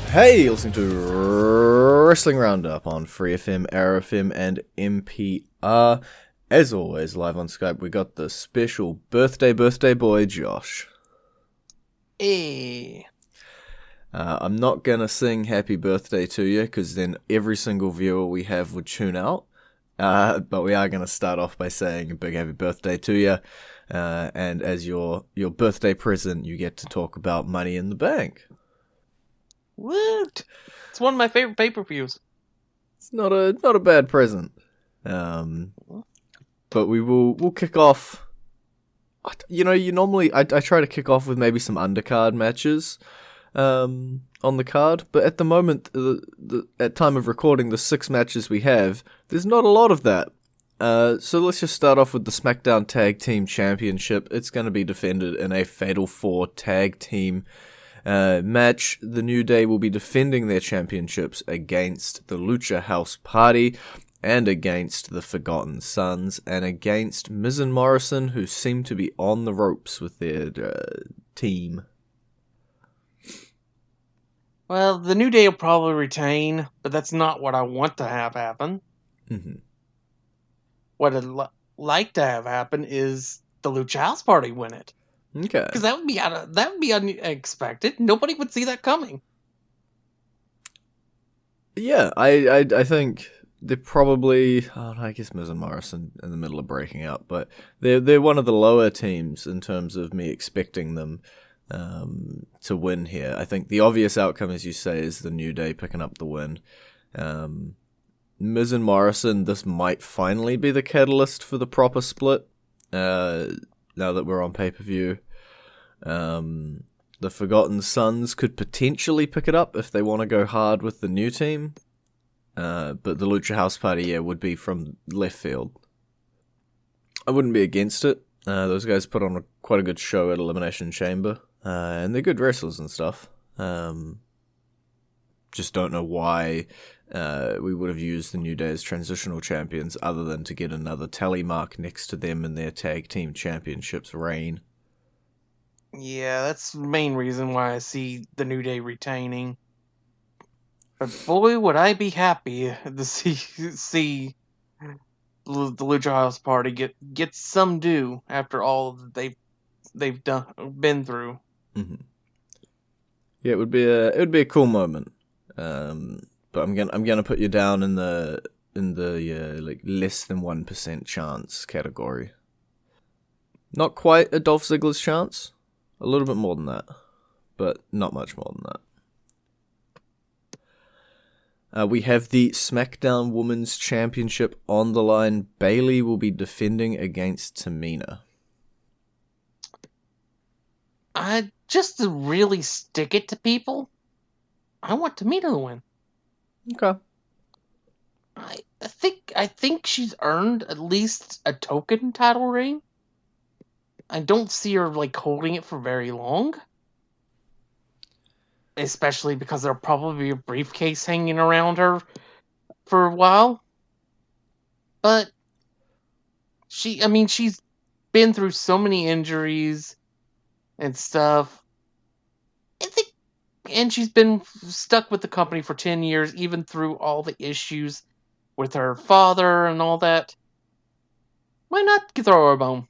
Hey, you're listening to Wrestling Roundup on FreeFM, ArrowFM, and MPR. As always, live on Skype, we got the special birthday boy, Josh. Hey. I'm not going to sing happy birthday to you, because then every single viewer we have would tune out. But we are going to start off by saying a big happy birthday to you. And as your birthday present, you get to talk about Money in the Bank. Woot! It's one of my favorite pay-per-views. It's not a bad present. But we'll kick off. You normally I try to kick off with maybe some undercard matches on the card, but at the moment, at time of recording, the 6 matches we have, there's not a lot of that. So let's just start off with the SmackDown Tag Team Championship. It's going to be defended in a Fatal 4 Tag Team match. The New Day will be defending their championships against the Lucha House Party and against the Forgotten Sons and against Miz and Morrison, who seem to be on the ropes with their team. Well, the New Day will probably retain, but that's not what I want to have happen. Mm-hmm. What I'd like to have happen is the Lucha House Party win it. Okay. Because that would be unexpected. Nobody would see that coming. Yeah, I think they're probably. Oh, I guess Miz and Morrison in the middle of breaking up, but they're one of the lower teams in terms of me expecting them to win here. I think the obvious outcome, as you say, is the New Day picking up the win. Miz and Morrison, this might finally be the catalyst for the proper split. Now that we're on pay-per-view. The Forgotten Sons could potentially pick it up if they want to go hard with the new team. But the Lucha House Party, would be from left field. I wouldn't be against it. Those guys put on quite a good show at Elimination Chamber. And they're good wrestlers and stuff. Just don't know why we would have used the New Day as transitional champions other than to get another tally mark next to them in their tag team championships reign. Yeah, that's the main reason why I see the New Day retaining. But boy, would I be happy to see the Lucha House Party get some due after all that they've been through. Mm-hmm. Yeah, it would be a cool moment. But I'm gonna put you down in the like less than 1% chance category. Not quite a Dolph Ziggler's chance, a little bit more than that, but not much more than that. We have the SmackDown Women's Championship on the line. Bayley will be defending against Tamina. Just to really stick it to people, I want Tamina to win. Okay. I think she's earned at least a token title reign. I don't see her holding it for very long. Especially because there'll probably be a briefcase hanging around her for a while. But she's been through so many injuries and stuff. And she's been stuck with the company for 10 years, even through all the issues with her father and all that. Why not throw her a bone?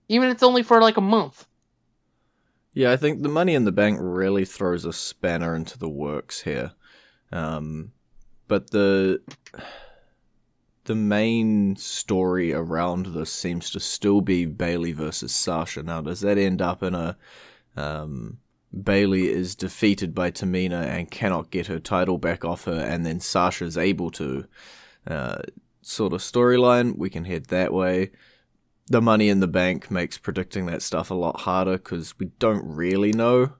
Even if it's only for a month. Yeah, I think the Money in the Bank really throws a spanner into the works here. But the main story around this seems to still be Bayley versus Sasha. Now, does that end up in a Bayley is defeated by Tamina and cannot get her title back off her, and then Sasha's able to sort of storyline? We can head that way. The Money in the Bank makes predicting that stuff a lot harder because we don't really know,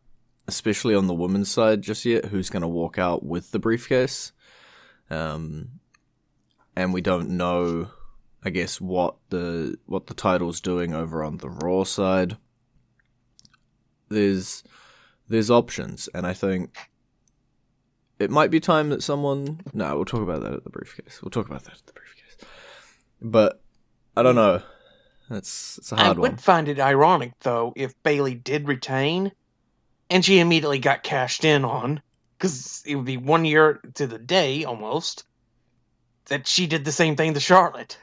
especially on the women's side just yet, who's going to walk out with the briefcase. And we don't know, I guess, what the title's doing over on the Raw side. There's options, and I think it might be time that someone... No, we'll talk about that at the briefcase. But, I don't know. It's a hard one. I would find it ironic, though, if Bayley did retain, and she immediately got cashed in on. because it would be 1 year to the day almost that she did the same thing to Charlotte.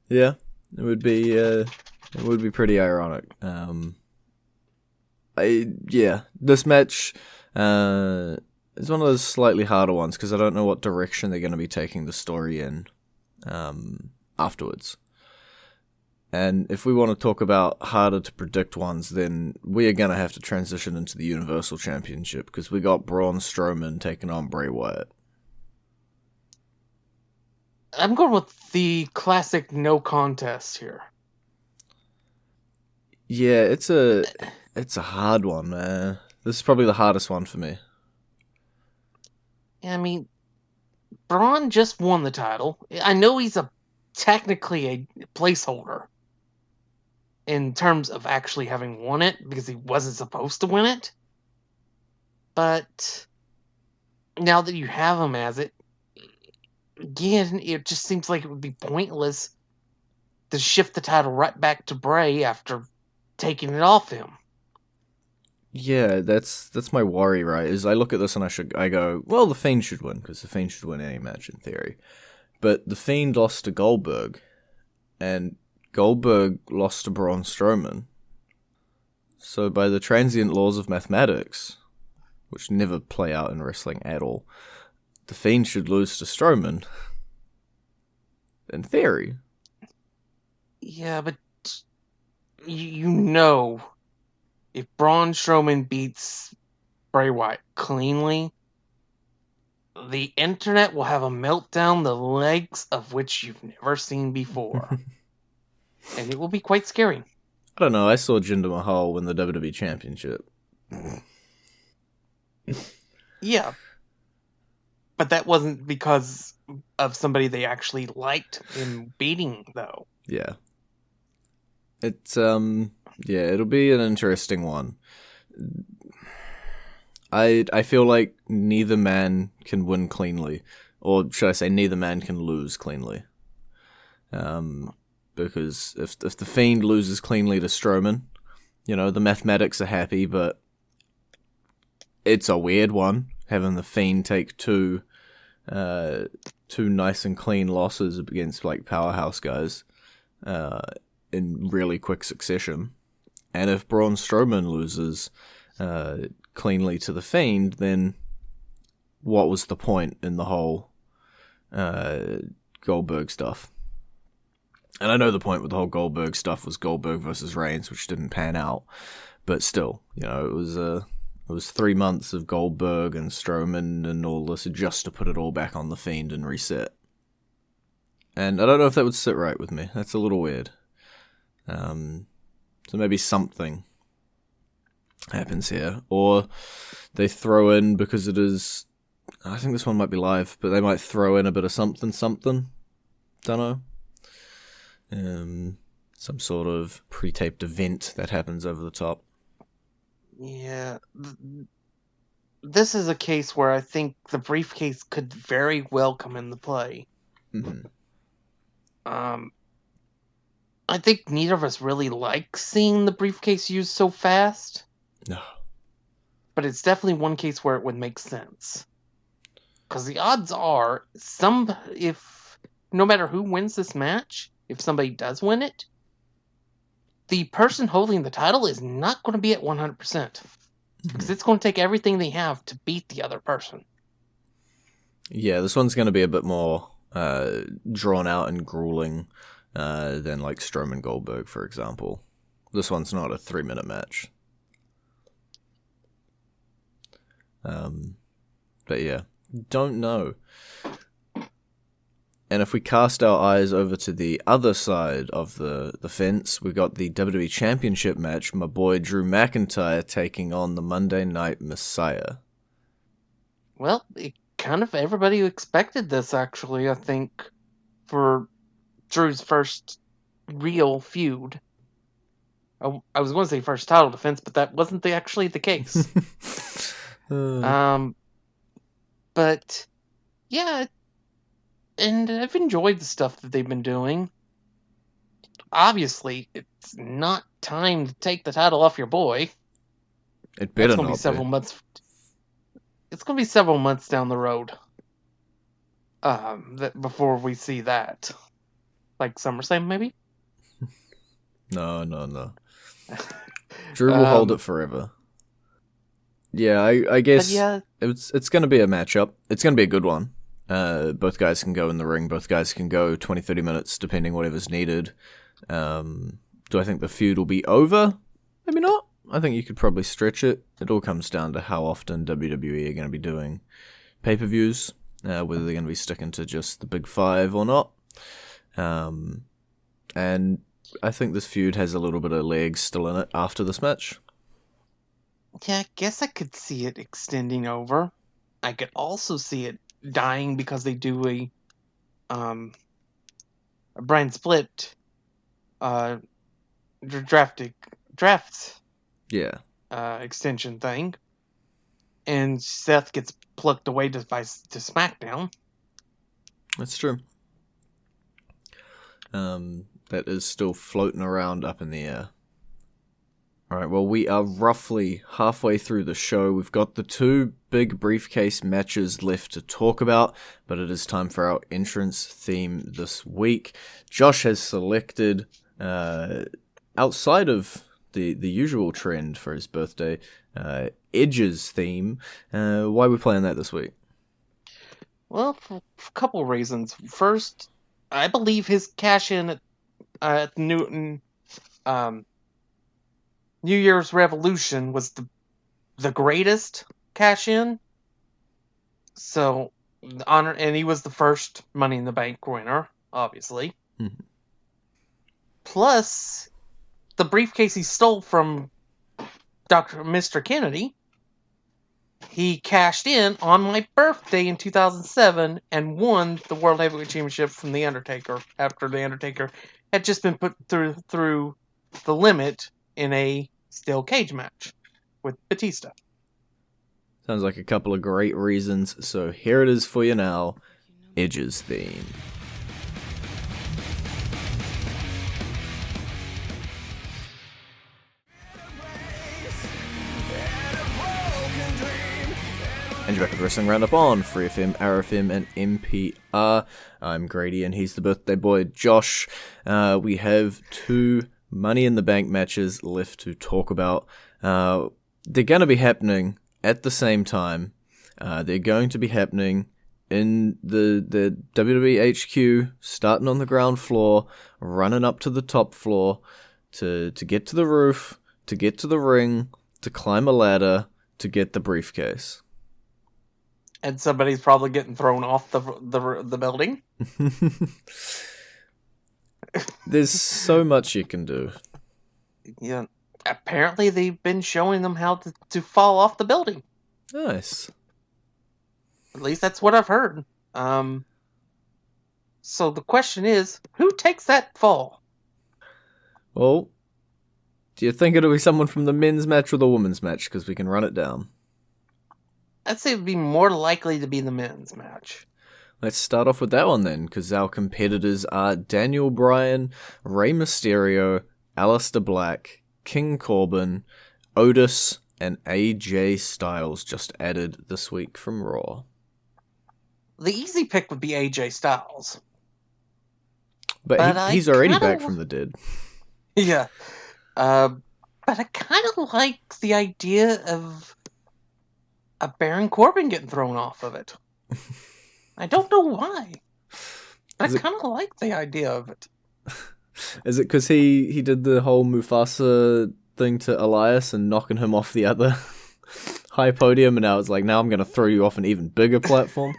Yeah, it would be pretty ironic. This match is one of those slightly harder ones because I don't know what direction they're going to be taking the story in afterwards. And if we want to talk about harder to predict ones, then we are going to have to transition into the Universal Championship because we got Braun Strowman taking on Bray Wyatt. I'm going with the classic no contest here. Yeah, it's a hard one, man. This is probably the hardest one for me. I mean, Braun just won the title. I know he's technically a placeholder in terms of actually having won it because he wasn't supposed to win it. But now that you have him as it, again, it just seems like it would be pointless to shift the title right back to Bray after taking it off him. Yeah, that's my worry, right? Is I look at this and I go, well, the Fiend should win because the Fiend should win any match in theory, but the Fiend lost to Goldberg, and Goldberg lost to Braun Strowman. So by the transient laws of mathematics, which never play out in wrestling at all, the Fiend should lose to Strowman. In theory. Yeah, but you know, if Braun Strowman beats Bray Wyatt cleanly, the internet will have a meltdown the legs of which you've never seen before. And it will be quite scary. I don't know, I saw Jinder Mahal win the WWE Championship. Yeah. But that wasn't because of somebody they actually liked in beating, though. Yeah. It's, it'll be an interesting one. I feel like neither man can win cleanly. Or should I say neither man can lose cleanly. Because if the Fiend loses cleanly to Strowman, the mathematics are happy, but it's a weird one, having the Fiend take two nice and clean losses against, like, powerhouse guys in really quick succession. And if Braun Strowman loses cleanly to the Fiend, then what was the point in the whole Goldberg stuff? And I know the point with the whole Goldberg stuff was Goldberg versus Reigns, which didn't pan out. But still, it was 3 months of Goldberg and Strowman and all this just to put it all back on the Fiend and reset. And I don't know if that would sit right with me. That's a little weird. So maybe something happens here. Or they throw in, because it is... I think this one might be live, but they might throw in a bit of something. Don't know. Some sort of pre-taped event that happens over the top. Yeah. This is a case where I think the briefcase could very well come into play. Mm-hmm. I think neither of us really like seeing the briefcase used so fast. No. But it's definitely one case where it would make sense. Because the odds are, if no matter who wins this match, if somebody does win it, the person holding the title is not going to be at 100%. Because it's going to take everything they have to beat the other person. Yeah, this one's going to be a bit more drawn out and grueling than, like, Strowman Goldberg, for example. This one's not a 3-minute match. But yeah, don't know. And if we cast our eyes over to the other side of the fence, we got the WWE Championship match, my boy Drew McIntyre taking on the Monday Night Messiah. Well, kind of everybody expected this, actually, I think, for Drew's first real feud. I was going to say first title defense, but that wasn't actually the case. But, yeah, and I've enjoyed the stuff that they've been doing. Obviously, it's not time to take the title off your boy. It better That's going to not be several be. months. it's going to be several months down the road. Before we see that, like SummerSlam, maybe. No. Drew will hold it forever. Yeah, I guess yeah, it's going to be a matchup. It's going to be a good one. Both guys can go in the ring. Both guys can go 20, 30 minutes, depending whatever's needed. Do I think the feud will be over? Maybe not. I think you could probably stretch it. It all comes down to how often WWE are going to be doing pay-per-views, whether they're going to be sticking to just the big five or not. And I think this feud has a little bit of legs still in it after this match. Yeah, I guess I could see it extending over. I could also see it dying because they do a Brian Split draft extension thing, and Seth gets plucked away to SmackDown. That's true. That is still floating around up in the air. Alright, well, we are roughly halfway through the show. We've got the two big briefcase matches left to talk about, but it is time for our entrance theme this week. Josh has selected, outside of the usual trend for his birthday, Edge's theme. Why are we playing that this week? Well, for a couple reasons. First, I believe his cash-in at Newton New Year's Revolution was the greatest cash-in. So, and he was the first Money in the Bank winner, obviously. Mm-hmm. Plus, the briefcase he stole from Mr. Kennedy, he cashed in on my birthday in 2007 and won the World Heavyweight Championship from The Undertaker after The Undertaker had just been put through the limit in a steel cage match with Batista. Sounds like a couple of great reasons, so here it is for you now, Edge's theme. And you're back at the Wrestling Roundup on FreeFM, ArrowFM, and MPR. I'm Grady, and he's the birthday boy, Josh. We have two Money in the Bank matches left to talk about. They're going to be happening at the same time. They're going to be happening in the WWE HQ, starting on the ground floor, running up to the top floor, to get to the roof, to get to the ring, to climb a ladder, to get the briefcase. And somebody's probably getting thrown off the building. There's so much you can do. Yeah. Apparently they've been showing them how to fall off the building. Nice. At least that's what I've heard. So the question is, who takes that fall? Well, do you think it'll be someone from the men's match or the women's match? Because we can run it down. I'd say it would be more likely to be the men's match. Let's start off with that one then, because our competitors are Daniel Bryan, Rey Mysterio, Aleister Black, King Corbin, Otis, and AJ Styles, just added this week from Raw. The easy pick would be AJ Styles. But he's already back from the dead. Yeah. But I kind of like the idea of a Baron Corbin getting thrown off of it. I don't know why. But I kind of like the idea of it. Is it because he did the whole Mufasa thing to Elias and knocking him off the other high podium, and now it's like, now I'm going to throw you off an even bigger platform?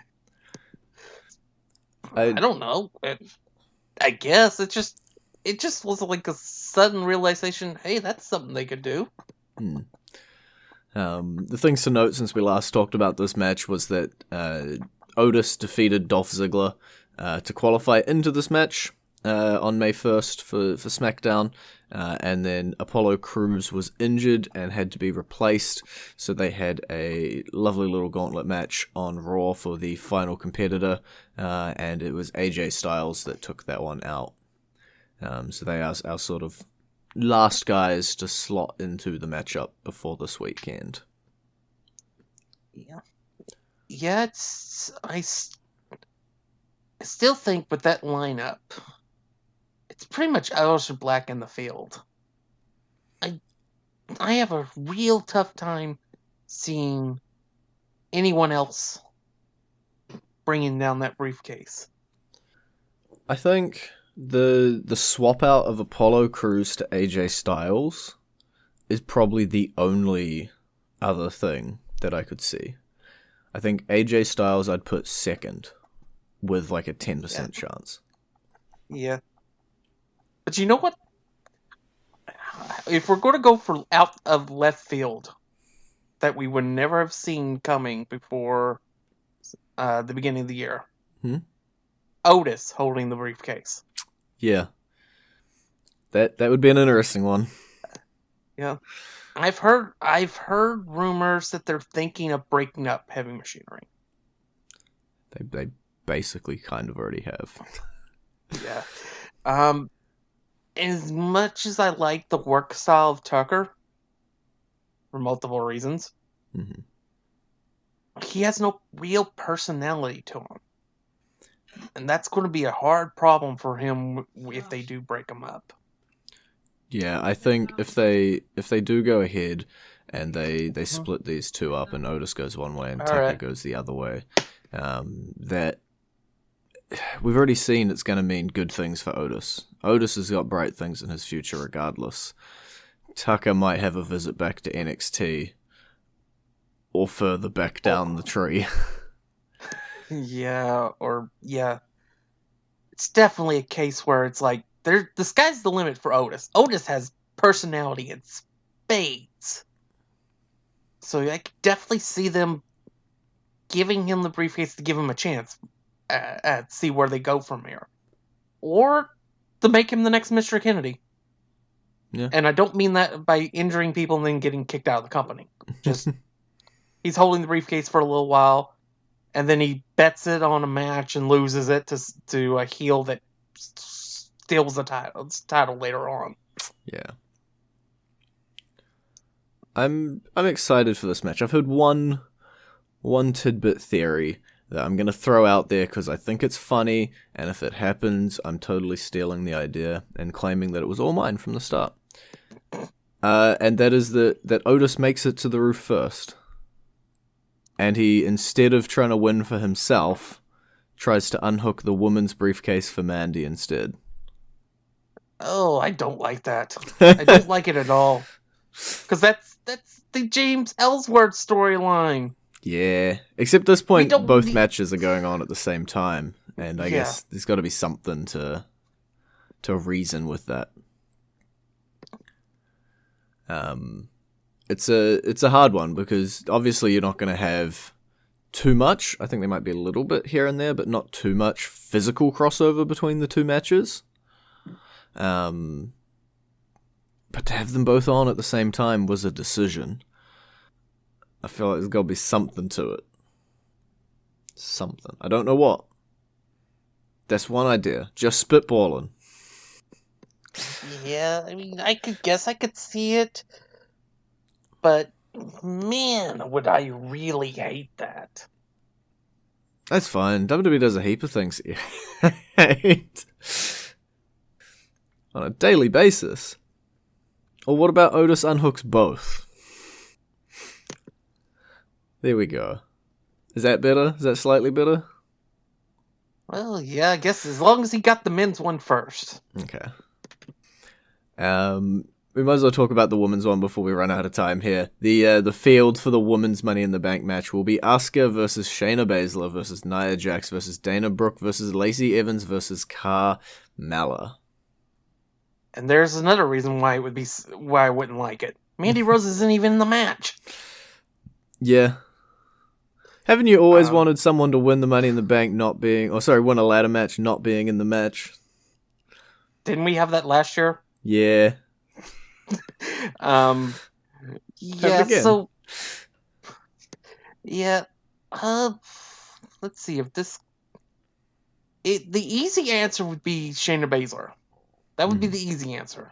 I don't know. I guess it just was like a sudden realization, hey, that's something they could do. The things to note since we last talked about this match was that Otis defeated Dolph Ziggler to qualify into this match on May 1st for SmackDown, and then Apollo Crews was injured and had to be replaced, so they had a lovely little gauntlet match on Raw for the final competitor, and it was AJ Styles that took that one out. So they are our sort of last guys to slot into the matchup before this weekend. Yeah. Yeah, I still think with that lineup, it's pretty much Alistair Black in the field. I I have a real tough time seeing anyone else bringing down that briefcase. I think the swap out of Apollo Crews to AJ Styles is probably the only other thing that I could see. I think AJ Styles I'd put second with like a 10% chance. Yeah. But you know what? If we're going to go for out of left field that we would never have seen coming before the beginning of the year, Otis holding the briefcase. Yeah. That would be an interesting one. Yeah. I've heard rumors that they're thinking of breaking up Heavy Machinery. They basically kind of already have. Yeah. As much as I like the work style of Tucker, for multiple reasons, he has no real personality to him. And that's going to be a hard problem for him if they do break him up. Yeah, I think if they do go ahead and they split these two up and Otis goes one way and Tucker goes the other way, that we've already seen it's going to mean good things for Otis. Otis has got bright things in his future regardless. Tucker might have a visit back to NXT or further back down the tree. Yeah. It's definitely a case where it's like, the sky's the limit for Otis. Otis has personality in spades. So I could definitely see them giving him the briefcase to give him a chance at see where they go from here. Or to make him the next Mr. Kennedy. Yeah. And I don't mean that by injuring people and then getting kicked out of the company. Just, he's holding the briefcase for a little while, and then he bets it on a match and loses it to a heel that steals the title later on. Yeah. I'm excited for this match. I've heard one tidbit theory that I'm going to throw out there because I think it's funny, and if it happens, I'm totally stealing the idea and claiming that it was all mine from the start. And that is that Otis makes it to the roof first. And he, instead of trying to win for himself, tries to unhook the woman's briefcase for Mandy instead. Oh, I don't like that. I don't like it at all. Because that's the James Ellsworth storyline. Yeah, except at this point, both matches are going on at the same time, and I guess there's got to be something to reason with that. It's a hard one because obviously you're not going to have too much. I think there might be a little bit here and there, but not too much physical crossover between the two matches. But to have them both on at the same time was a decision. I feel like there's got to be something to it. Something. I don't know what. That's one idea. Just spitballing. Yeah, I mean, I could see it. But, man, would I really hate that. That's fine. WWE does a heap of things you hate. On a daily basis. Or what about Otis unhooks both? There we go. Is that better? Is that slightly better? Well, yeah, I guess as long as he got the men's one first. Okay. We might as well talk about the women's one before we run out of time here. The field for the women's Money in the Bank match will be Asuka versus Shayna Baszler versus Nia Jax versus Dana Brooke versus Lacey Evans versus Carmella. And there's another reason why I wouldn't like it. Mandy Rose isn't even in the match. Yeah. Haven't you always wanted someone to win the Money in the Bank win a ladder match not being in the match? Didn't we have that last year? Yeah. Yeah, so... Yeah, let's see if this... the easy answer would be Shayna Baszler. That would be the easy answer.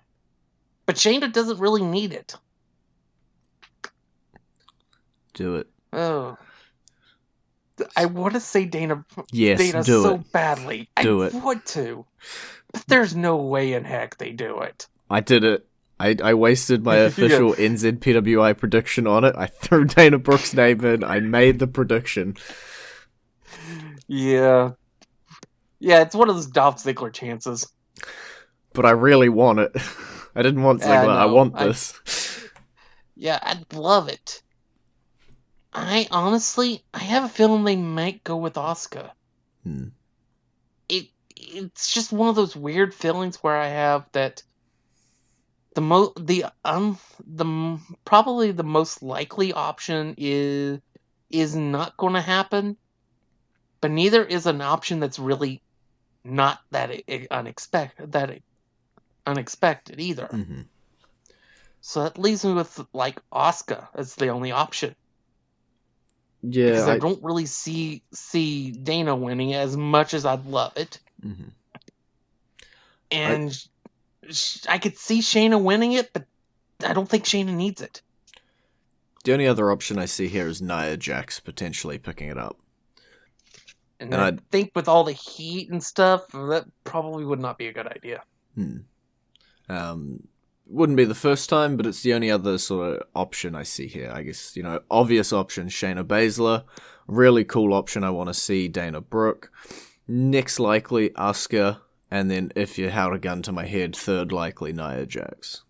But Shayna doesn't really need it. Do it. Oh. I want to say Dana Yes, do so it. badly. Do I it. want to, but there's no way in heck they do it. I did it. I wasted my Yeah. official NZPWI prediction on it. I threw Dana Brooks' name in. I made the prediction. Yeah. Yeah, it's one of those Dolph Ziggler chances. But I really want it. I didn't want Ziggler. I No, want this. yeah, I'd love it. I have a feeling they might go with Asuka. Hmm. It's just one of those weird feelings where I have that probably the most likely option is not going to happen, but neither is an option that's really not unexpected either. Mm-hmm. So that leaves me with like Asuka as the only option. Because Yeah, I don't really see Dana winning as much as I'd love it. Mm-hmm. And I could see Shayna winning it, but I don't think Shayna needs it. The only other option I see here is Nia Jax potentially picking it up. And I think with all the heat and stuff, that probably would not be a good idea. Wouldn't be the first time, but it's the only other sort of option I see here. I guess, obvious option, Shayna Baszler. Really cool option I want to see, Dana Brooke. Next likely, Asuka. And then if you held a gun to my head, third likely, Nia Jax.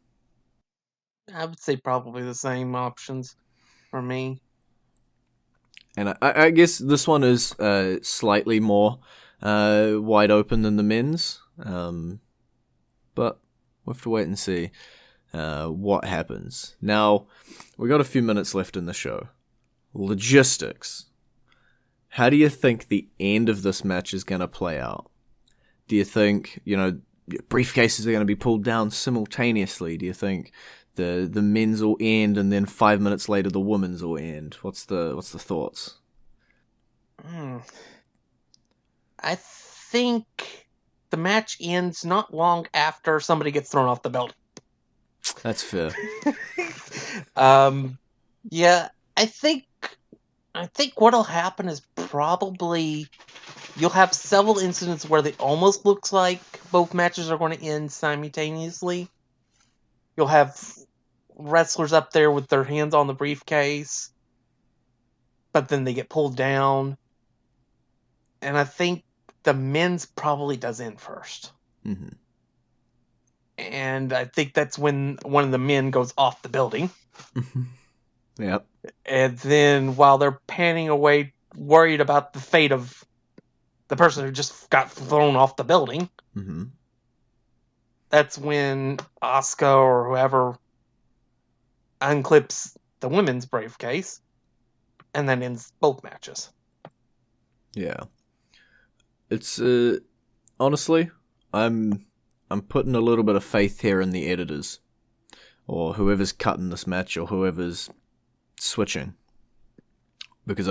I would say probably the same options for me. And I guess this one is slightly more wide open than the men's. But we'll have to wait and see what happens. Now, we got a few minutes left in the show. Logistics. How do you think the end of this match is going to play out? Do you think, briefcases are going to be pulled down simultaneously? Do you think the men's will end and then 5 minutes later the women's will end? What's the thoughts? I think the match ends not long after somebody gets thrown off the building. That's fair. Yeah, I think what'll happen is probably you'll have several incidents where it almost looks like both matches are going to end simultaneously. You'll have wrestlers up there with their hands on the briefcase, but then they get pulled down. And I think the men's probably does end first. Mm-hmm. And I think that's when one of the men goes off the building. Yep. And then while they're panning away, worried about the fate of the person who just got thrown off the building, that's when Asuka or whoever unclips the women's briefcase and then ends both matches. Yeah. It's honestly, I'm putting a little bit of faith here in the editors, or whoever's cutting this match, or whoever's switching, because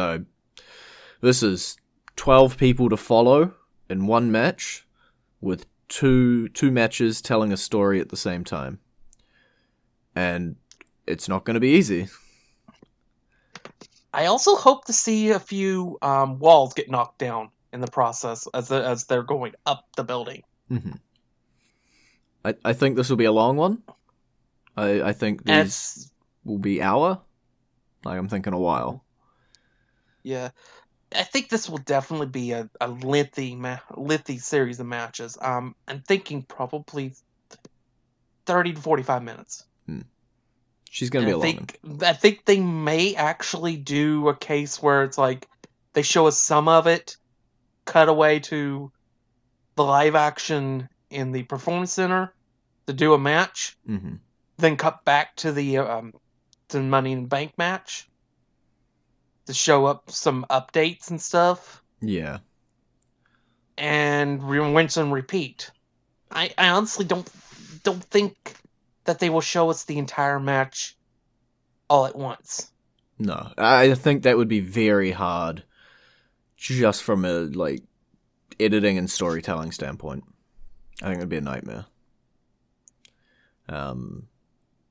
this is 12 people to follow in one match, with two matches telling a story at the same time, and it's not going to be easy. I also hope to see a few walls get knocked down in the process as they're going up the building. Mm-hmm. I think this will be a long one. I think these will be hour. I'm thinking a while. Yeah, I think this will definitely be a lengthy series of matches. I'm thinking probably 30 to 45 minutes. She's going to be a long one. I think they may actually do a case where it's like they show us some of it, cut away to the live action in the Performance Center to do a match, then cut back to the Money in the Bank match to show up some updates and stuff. Yeah. And rinse and repeat. I honestly don't think that they will show us the entire match all at once. No, I think that would be very hard, just from a editing and storytelling standpoint. I think it'd be a nightmare.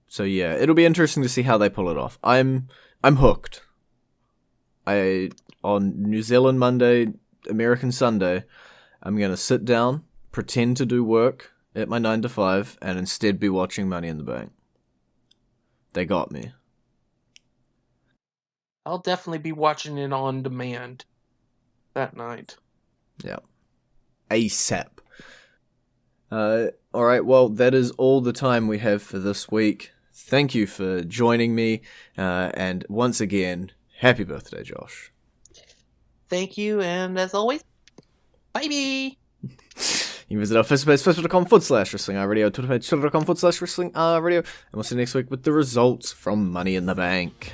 So yeah, it'll be interesting to see how they pull it off. I'm hooked. I on New Zealand Monday, American Sunday, I'm going to sit down, pretend to do work at my 9 to 5, and instead be watching Money in the Bank. They got me. I'll definitely be watching it on demand that night. Yeah. ASAP. Alright, well, that is all the time we have for this week. Thank you for joining me, and once again, happy birthday, Josh. Thank you, and as always, bye-bye! You can visit our Facebook page, facebook.com/wrestlingradio, Twitter page, twitter.com/wrestlingradio, and we'll see you next week with the results from Money in the Bank.